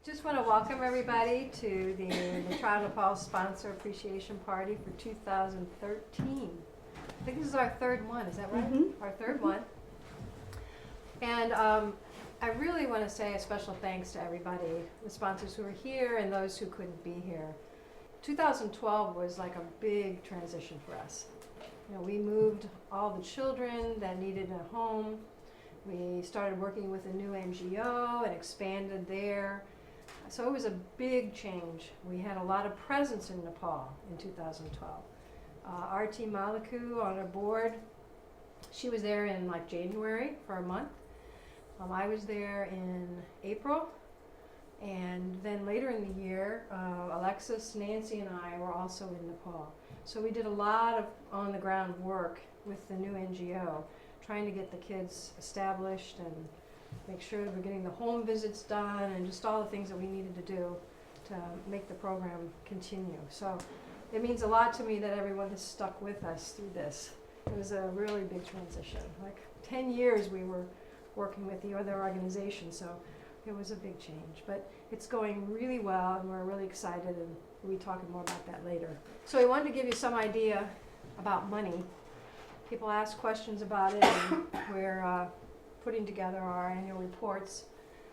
Just want to welcome everybody to the Mitrata-Nepal Sponsor Appreciation Party for 2013. I think this is our third one, is that right? Mm-hmm. Our third one. And I really want to say a special thanks to everybody, the sponsors who are here and those who couldn't be here. 2012 was like a big transition for us. You know, we moved all the children that needed a home. We started working with a new NGO and expanded there. So it was a big change. We had a lot of presence in Nepal in 2012. R.T. Malaku on our board, she was there in like January for a month. I was there in April. And then later in the year, Alexis, Nancy, and I were also in Nepal. So we did a lot of on-the-ground work with the new NGO, trying to get the kids established and make sure that we're getting the home visits done and just all the things that we needed to do to make the program continue. So it means a lot to me that everyone has stuck with us through this. It was a really big transition. Like 10 years we were working with the other organization, so it was a big change. But it's going really well and we're really excited, and we'll be talking more about that later. So we wanted to give you some idea about money. People ask questions about it, and we're putting together our annual reports.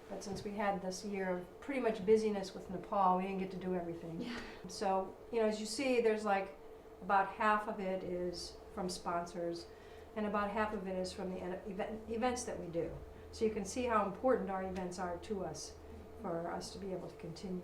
But since we had this year of pretty much busyness with Nepal, we didn't get to do everything. Yeah. So, you know, as you see, there's like about half of it is from sponsors, and about half of it is from the events that we do. So you can see how important our events are to us for us to be able to continue.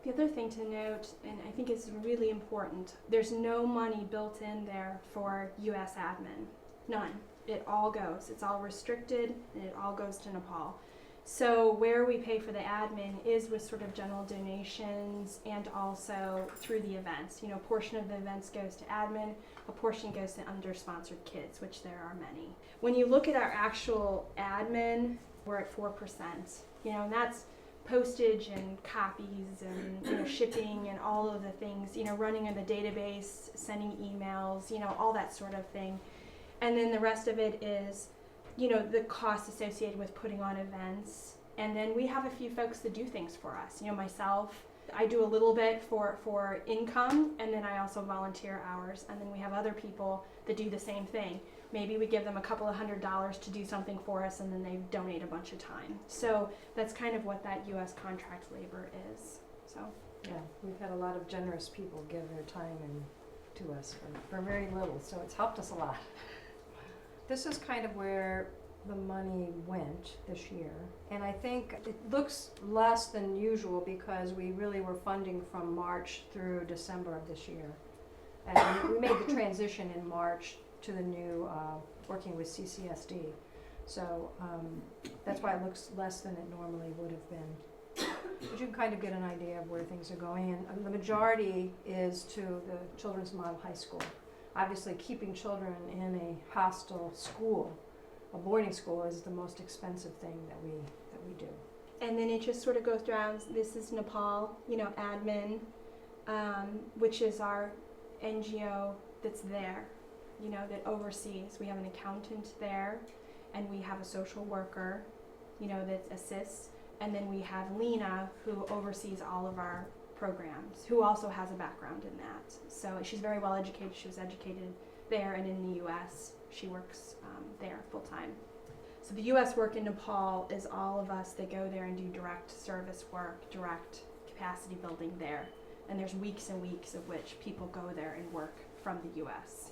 The other thing to note, and I think it's really important, there's no money built in there for U.S. admin. None. It all goes. It's all restricted, and it all goes to Nepal. So where we pay for the admin is with sort of general donations and also through the events. You know, a portion of the events goes to admin, a portion goes to under-sponsored kids, which there are many. When you look at our actual admin, we're at 4%. You know, and that's postage and copies and, you know, shipping and all of the things, you know, running in the database, sending emails, you know, all that sort of thing. And then the rest of it is, you know, the costs associated with putting on events. And then we have a few folks that do things for us. You know, myself, I do a little bit for income, and then I also volunteer hours. And then we have other people that do the same thing. Maybe we give them a couple of $100 to do something for us, and then they donate a bunch of time. So that's kind of what that U.S. contract labor is. So Yeah, we've had a lot of generous people give their time and to us for very little, so it's helped us a lot. This is kind of where the money went this year, and I think it looks less than usual because we really were funding from March through December of this year. And we made the transition in March to the new working with CCSD. So that's why it looks less than it normally would have been. But you can kind of get an idea of where things are going. And the majority is to the Children's Model High School. Obviously, keeping children in a hostile school, a boarding school, is the most expensive thing that we do. and then it just sort of goes around. This is Nepal, you know, admin, which is our NGO that's there, you know, that oversees. We have an accountant there, and we have a social worker, you know, that assists. And then we have Lena, who oversees all of our programs, who also has a background in that. So she's very well educated. She was educated there, and in the U.S. she works there full time. So the U.S. work in Nepal is all of us that go there and do direct service work, direct capacity building there. And there's weeks and weeks of which people go there and work from the U.S.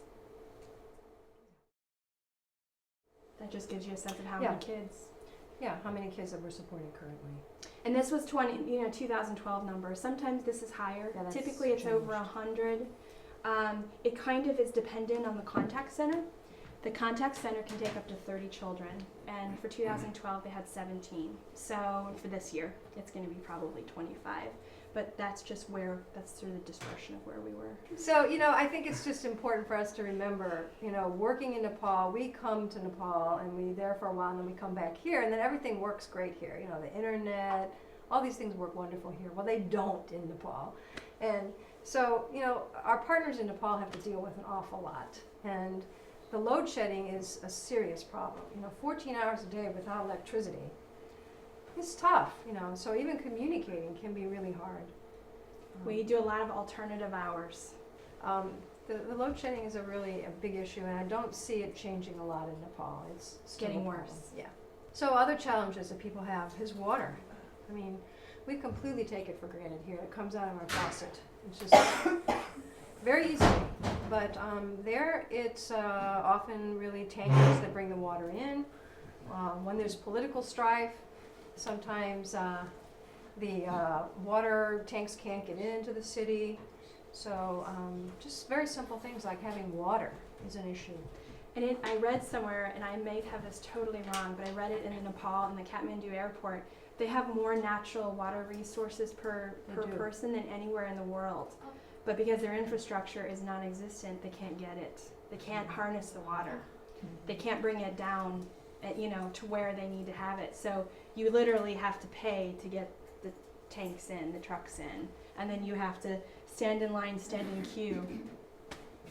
That just gives you a sense of how many kids. Yeah, how many kids that we're supporting currently? And this was 2012 numbers. Sometimes this is higher. Yeah, Typically it's over 100. It kind of is dependent on the contact center. The contact center can take up to 30 children, and for 2012 they had 17. So for this year it's going to be probably 25. But that's just that's through the dispersion of where we were. So, you know, I think it's just important for us to remember, you know, working in Nepal, we come to Nepal and we're there for a while and then we come back here and then everything works great here. You know, the internet, all these things work wonderful here. Well, they don't in Nepal. And so, you know, our partners in Nepal have to deal with an awful lot. And the load shedding is a serious problem. You know, 14 hours a day without electricity. it's tough, you know, so even communicating can be really hard. We do a lot of alternative hours. The load shedding is a big issue, and I don't see it changing a lot in Nepal. It's still Getting a problem. worse. Yeah. So other challenges that people have is water. I mean, we completely take it for granted here. It comes out of our faucet. It's just very easily. But there, it's often really tankers that bring the water in. When there's political strife, sometimes the water tanks can't get into the city. So just very simple things like having water is an issue. And I read somewhere, and I may have this totally wrong, but I read it in Nepal in the Kathmandu airport. They have more natural water resources per person than anywhere in the world. But because their infrastructure is non-existent, they can't get it. They can't harness the water. They can't bring it down, to where they need to have it. So you literally have to pay to get the tanks in, the trucks in, and then you have to stand in line, stand in queue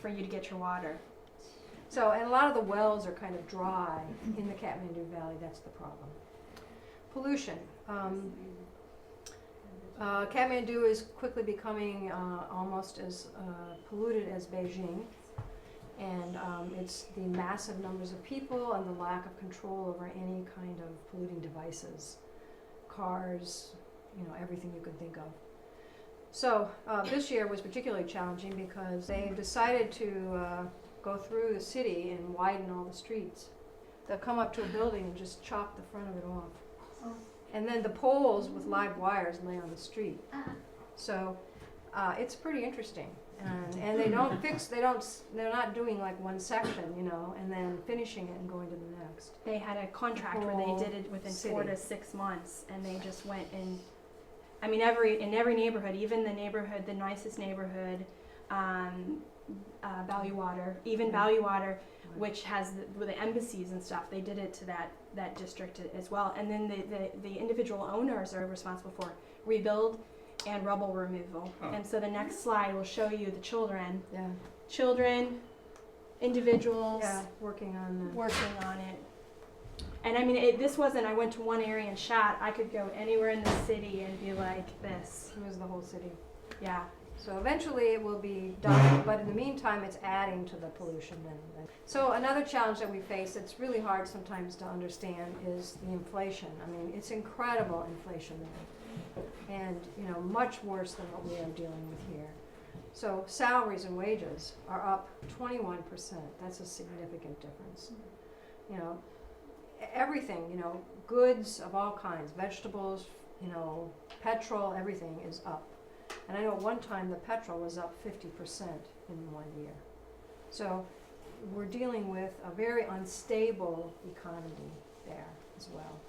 for you to get your water. So, and a lot of the wells are kind of dry in the Kathmandu Valley. That's the problem. Pollution. Kathmandu is quickly becoming almost as polluted as Beijing, and it's the massive numbers of people and the lack of control over any kind of polluting devices, cars, everything you can think of. So this year was particularly challenging because they decided to go through the city and widen all the streets. They'll come up to a building and just chop the front of it off. And then the poles with live wires lay on the street. So it's pretty interesting. And they don't they're not doing like one section, and then finishing it and going to the next. They had a contract where they did it within city. 4 to 6 months, and they just went in. I mean, in every neighborhood, even the nicest neighborhood, Valuewater, even Valuewater, which has the embassies and stuff, they did it to that district as well. And then the individual owners are responsible for rebuild and rubble removal. Oh. And so the next slide will show you the children. Yeah. Children, individuals, Working on it. And I mean, this wasn't, I went to one area and shot. I could go anywhere in the city and be like this. it was the whole city. Yeah. So eventually it will be done, but in the meantime, it's adding to the pollution. So another challenge that we face that's really hard sometimes to understand is the inflation. I mean, it's incredible inflation there, and much worse than what we are dealing with here. So salaries and wages are up 21%. That's a significant difference. Everything, goods of all kinds, vegetables, petrol, everything is up. And I know at one time the petrol was up 50% in 1 year. So we're dealing with a very unstable economy there as well.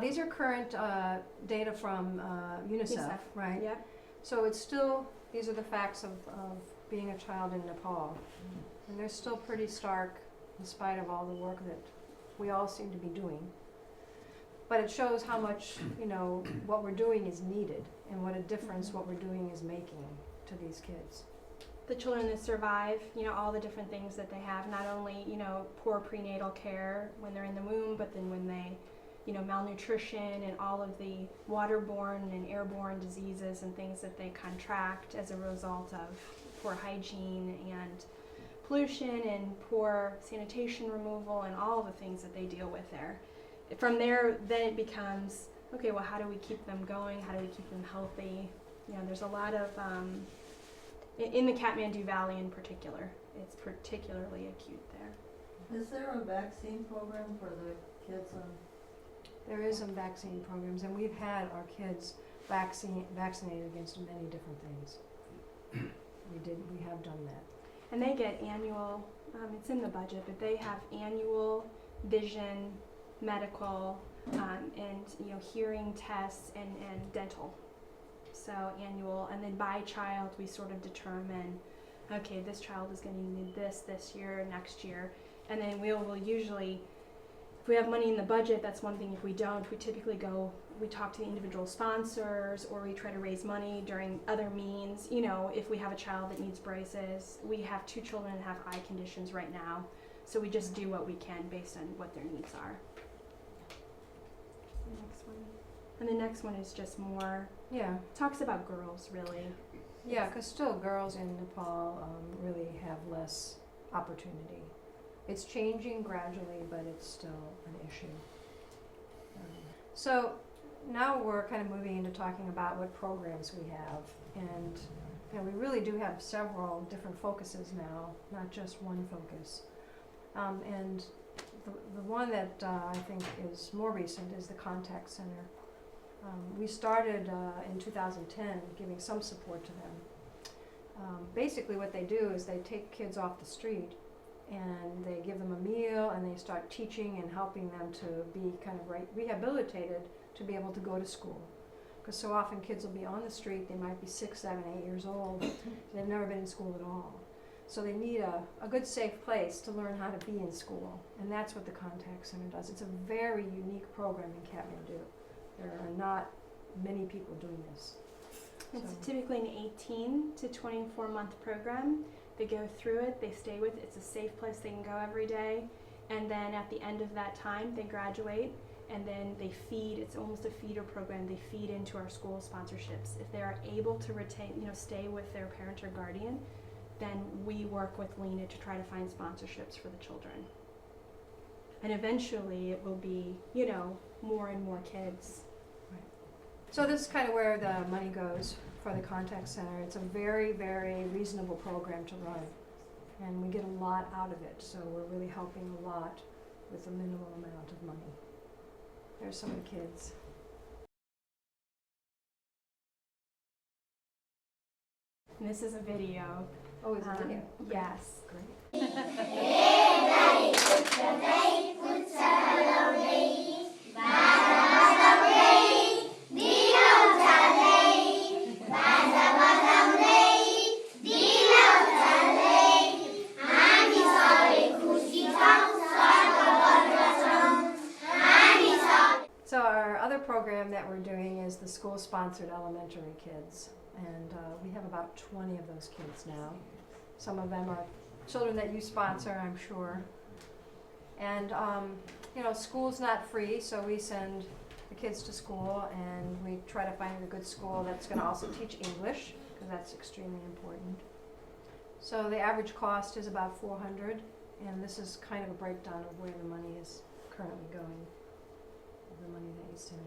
These are current data from UNICEF, right? Yeah. So these are the facts of being a child in Nepal. And they're still pretty stark in spite of all the work that we all seem to be doing. But it shows how much, what we're doing is needed and what a difference what we're doing is making to these kids. The children that survive, all the different things that they have, not only, poor prenatal care when they're in the womb, but then when they, malnutrition and all of the waterborne and airborne diseases and things that they contract as a result of poor hygiene and pollution and poor sanitation removal and all the things that they deal with there. From there, then it becomes, okay, well, how do we keep them going? How do we keep them healthy? There's a lot of, in the Kathmandu Valley in particular, it's particularly acute there. Is there a vaccine program for the kids on? There is some vaccine programs, and we've had our kids vaccinated against many different things. We have done that. And they get annual, it's in the budget, but they have annual vision, medical, and hearing tests and dental. So annual, and then by child we sort of determine, okay, this child is going to need this year, next year, and then we will usually, if we have money in the budget, that's one thing. If we don't, we typically we talk to the individual sponsors, or we try to raise money during other means. If we have a child that needs braces, we have 2 children that have eye conditions right now, so we just do what we can based on what their needs are. Next one. And the next one is just more, Yeah, talks about girls really. yeah, because still girls in Nepal really have less opportunity. It's changing gradually, but it's still an issue. So now we're kind of moving into talking about what programs we have, and we really do have several different focuses now, not just one focus. And the one that I think is more recent is the contact center. We started in 2010 giving some support to them. Basically what they do is they take kids off the street and they give them a meal and they start teaching and helping them to be kind of rehabilitated to be able to go to school. Because so often kids will be on the street, they might be 6, 7, 8 years old, they've never been in school at all. So they need a good safe place to learn how to be in school, and that's what the Contact Center does. It's a very unique program in Kathmandu. There are not many people doing this. It's So- typically an 18 to 24 month program. They go through it, they stay with it, it's a safe place they can go every day, and then at the end of that time they graduate, and then they feed, it's almost a feeder program, they feed into our school sponsorships. If they are able to retain, stay with their parent or guardian, then we work with Lena to try to find sponsorships for the children. And eventually it will be, more and more kids. So this is kind of where the money goes for the Contact Center. It's a very, very reasonable program to run, and we get a lot out of it, so we're really helping a lot with a minimal amount of money. There's some of the kids. And this is a video. Oh, is it video? Yes. Great. So our other program that we're doing is the school-sponsored elementary kids, and we have about 20 of those kids now. Some of them are children that you sponsor, I'm sure. And school's not free, so we send the kids to school, and we try to find a good school that's going to also teach English, because that's extremely important. So the average cost is about $400, and this is kind of a breakdown of where the money is currently going. The money that you send.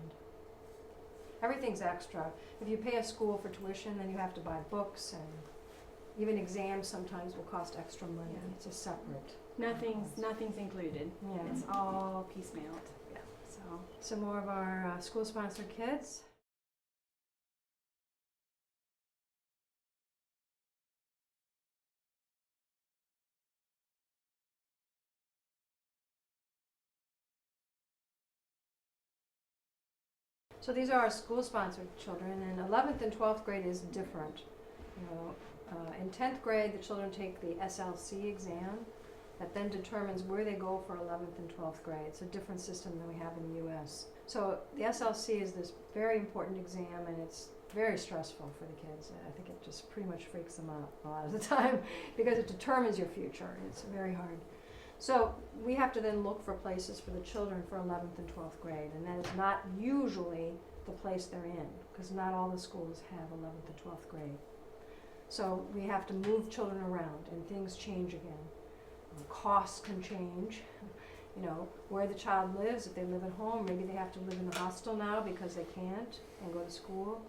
Everything's extra. If you pay a school for tuition, then you have to buy books, and even exams sometimes will cost extra money. Yeah. It's a separate. Nothing's included. Yeah. It's all piecemealed. Yeah. So Some more of our school-sponsored kids. So these are our school-sponsored children, and 11th and 12th grade is different. In 10th grade, the children take the SLC exam that then determines where they go for 11th and 12th grade. It's a different system than we have in the U.S. So the SLC is this very important exam, and it's very stressful for the kids. I think it just pretty much freaks them out a lot of the time because it determines your future. It's very hard. So we have to then look for places for the children for 11th and 12th grade, and that is not usually the place they're in, because not all the schools have 11th and 12th grade. So we have to move children around, and things change again. Costs can change. Where the child lives, if they live at home, maybe they have to live in the hostel now because they can't and go to school.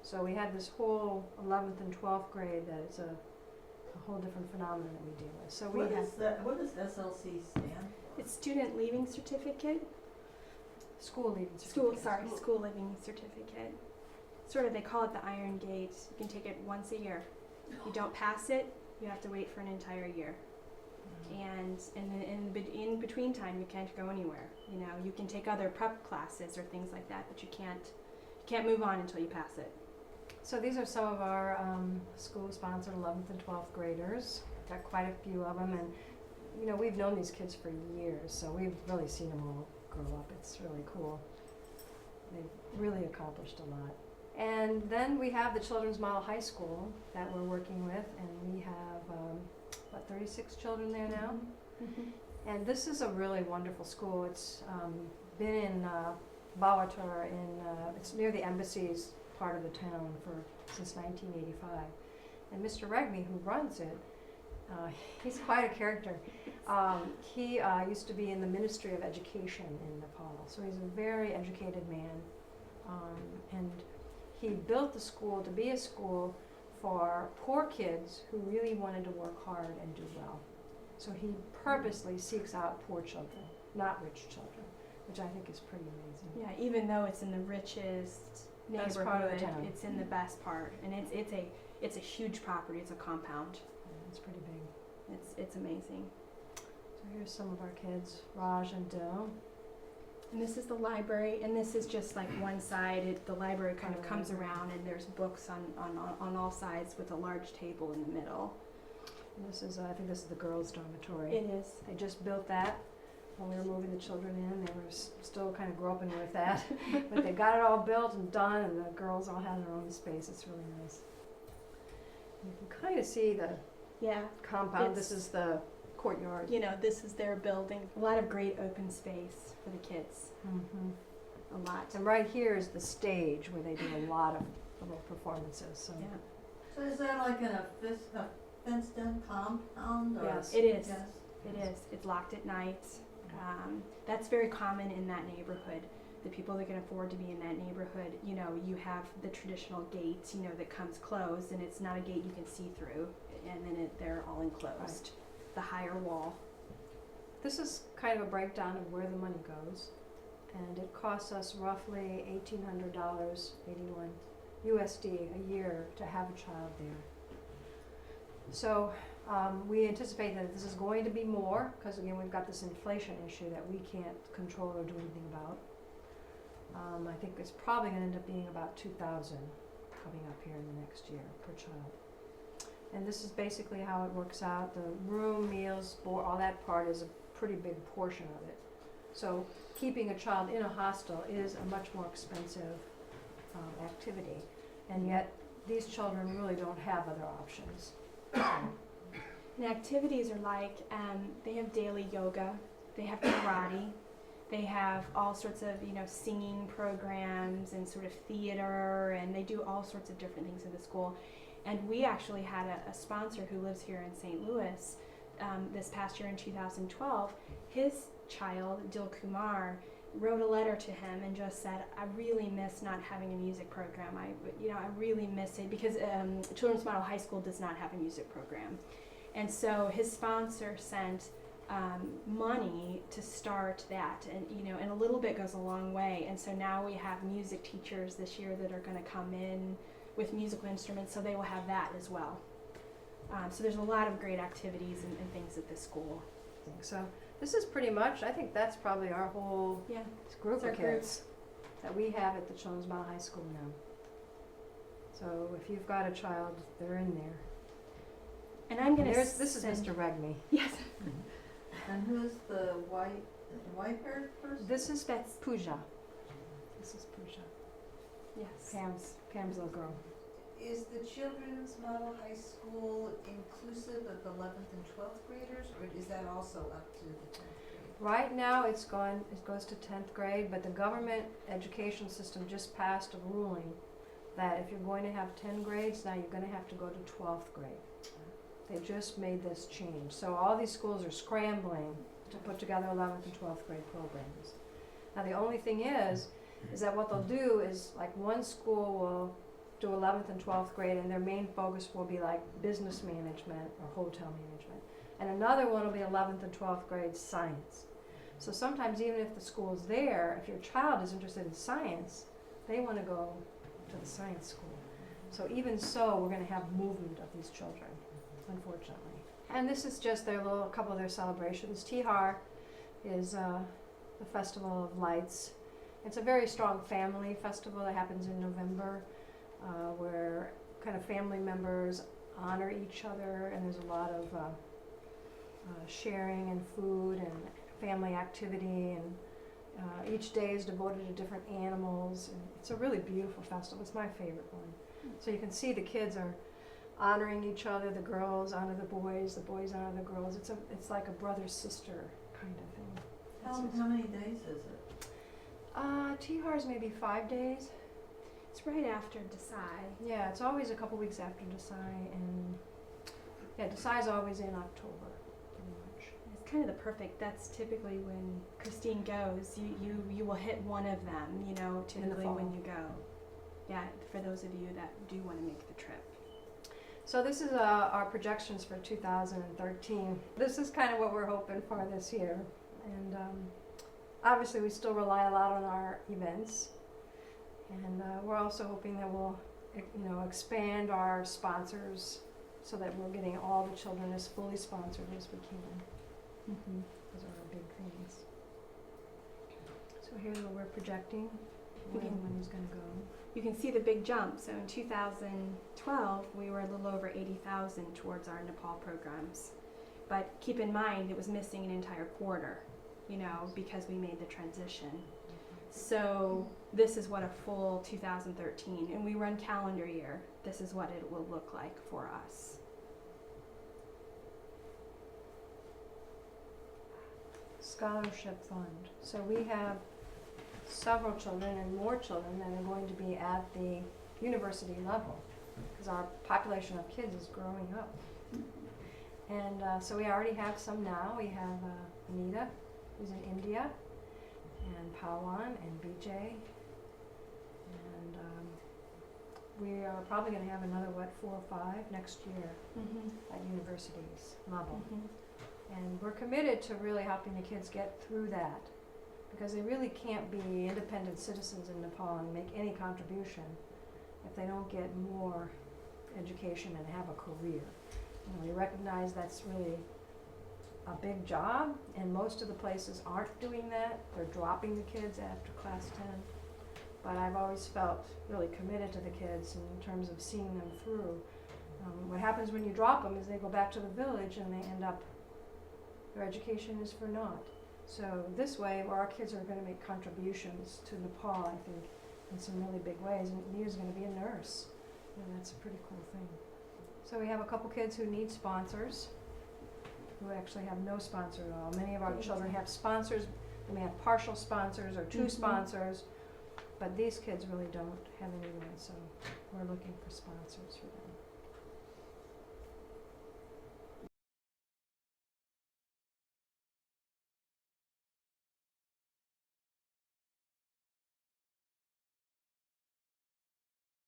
So we had this whole 11th and 12th grade that is a whole different phenomenon that we deal with. So we What have is that, what does SLC stand? it's student leaving certificate. school leaving certificates. School leaving certificate. Sort of, they call it the Iron Gate. You can take it once a year. If you don't pass it, you have to wait for an entire year. And in between time, you can't go anywhere. You can take other prep classes or things like that, but you can't move on until you pass it. So these are some of our school-sponsored 11th and 12th graders. Got quite a few of them, and we've known these kids for years, so we've really seen them all grow up. It's really cool. They've really accomplished a lot. And then we have the Children's Model High School that we're working with, and we have 36 children there now. Mm-hmm. And this is a really wonderful school. It's been in Bawatar it's near the embassy's part of the town since 1985. And Mr. Regmi, who runs it, he's quite a character. He used to be in the Ministry of Education in Nepal, so he's a very educated man. And he built the school to be a school for poor kids who really wanted to work hard and do well. So he purposely seeks out poor children, not rich children, which I think is pretty amazing. Yeah, even though it's in the richest Best part of the neighborhood, town. it's in the best part, and it's a huge property. It's a compound. Yeah, it's pretty big. It's amazing. So here's some of our kids, Raj and Dil. And this is the library, and this is just like one side. The library kind of comes around, and there's books on all sides with a large table in the middle. And this is, I think this is the girls' dormitory. It is. They just built that when we were moving the children in. They were still kind of groping with that, but they got it all built and done, and the girls all had their own space. It's really nice. You can kind of see the Yeah. compound. This is the courtyard. You know, this is their building. A lot of great open space for the kids. Mm-hmm. A lot. And right here is the stage where they do a lot of little performances. So Yeah. So is that like a fenced-in compound or? Yes. It is. Yes. It is. It's locked at night. That's very common in that neighborhood. The people that can afford to be in that neighborhood, you know, you have the traditional gate, you know, that comes closed, and it's not a gate you can see through, and then they're all enclosed. The higher wall. this is kind of a breakdown of where the money goes. And it costs us roughly $1,800, 81 USD a year to have a child there. So we anticipate that this is going to be more, because again, we've got this inflation issue that we can't control or do anything about. I think it's probably going to end up being about 2,000 coming up here in the next year per child. And this is basically how it works out. The room, meals, board, all that part is a pretty big portion of it. So keeping a child in a hostel is a much more expensive activity. And yet these children really don't have other options. And activities are like, they have daily yoga, they have karate, they have all sorts of, you know, singing programs and sort of theater, and they do all sorts of different things in the school. And we actually had a sponsor who lives here in St. Louis this past year in 2012. His child, Dil Kumar, wrote a letter to him and just said, I really miss not having a music program. I really miss it, because Children's Model High School does not have a music program. And so his sponsor sent money to start that, and and a little bit goes a long way. And so now we have music teachers this year that are going to come in with musical instruments, so they will have that as well. So there's a lot of great activities and things at this school. So this is pretty much, I think that's probably our whole Yeah. group It's our of kids that we have at the Children's Model High School now. So if you've got a child, they're in there. And I'm going to This is Mr. Regmi. Yes. And who's the white-haired person? This is Pooja. This is Pooja. Yes. Pam's little girl. Is the Children's Model High School inclusive of 11th and 12th graders, or is that also up to the 10th grade? Right now it goes to 10th grade, but the government education system just passed a ruling that if you're going to have 10 grades, now you're going to have to go to 12th grade. They just made this change. So all these schools are scrambling to put together 11th and 12th grade programs. Now the only thing is that what they'll do is, like, one school will do 11th and 12th grade, and their main focus will be like business management or hotel management. And another one will be 11th and 12th grade science. So sometimes even if the school's there, if your child is interested in science, they want to go to the science school. So even so, we're going to have movement of these children, unfortunately. And this is just a couple of their celebrations. Tihar is the Festival of Lights. It's a very strong family festival that happens in November, where kind of family members honor each other, and there's a lot of sharing and food and family activity, and each day is devoted to different animals, and it's a really beautiful festival. It's my favorite one. So you can see the kids are honoring each other, the girls honor the boys honor the girls. It's like a brother-sister kind of thing. How many days is it? Tihar is maybe 5 days. It's right after Desai. Yeah, it's always a couple weeks after Desai, and yeah, Desai is always in October, pretty much. It's kind of the perfect. That's typically when Christine goes. You will hit one of them. You know, typically when fall. you go. Yeah, for those of you that do want to make the trip. So this is our projections for 2013. This is kind of what we're hoping for this year, and obviously we still rely a lot on our events, and we're also hoping that we'll, expand our sponsors so that we're getting all the children as fully sponsored as we can. Those are our big things. So here's what we're projecting, where the money's going to go. You can see the big jump. So in 2012, we were a little over 80,000 towards our Nepal programs. But keep in mind, it was missing an entire quarter, because we made the transition. So this is what a full 2013, and we run calendar year. This is what it will look like for us. Scholarship fund. So we have several children and more children that are going to be at the university level because our population of kids is growing up. And so we already have some now. We have Anita, who's in India, and Pawan and BJ. And we are probably going to have another, 4 or 5 next year at universities level. And we're committed to really helping the kids get through that, because they really can't be independent citizens in Nepal and make any contribution if they don't get more education and have a career. We recognize that's really a big job, and most of the places aren't doing that. They're dropping the kids after class 10. But I've always felt really committed to the kids in terms of seeing them through. What happens when you drop them is they go back to the village and they end up, their education is for naught. So this way, where our kids are going to make contributions to Nepal, I think, in some really big ways. And Nita's going to be a nurse, and that's a pretty cool thing. So we have a couple kids who need sponsors, who actually have no sponsor at all. Many of our children have sponsors. They may have partial sponsors or 2 sponsors, but these kids really don't have anyone. So we're looking for sponsors for them.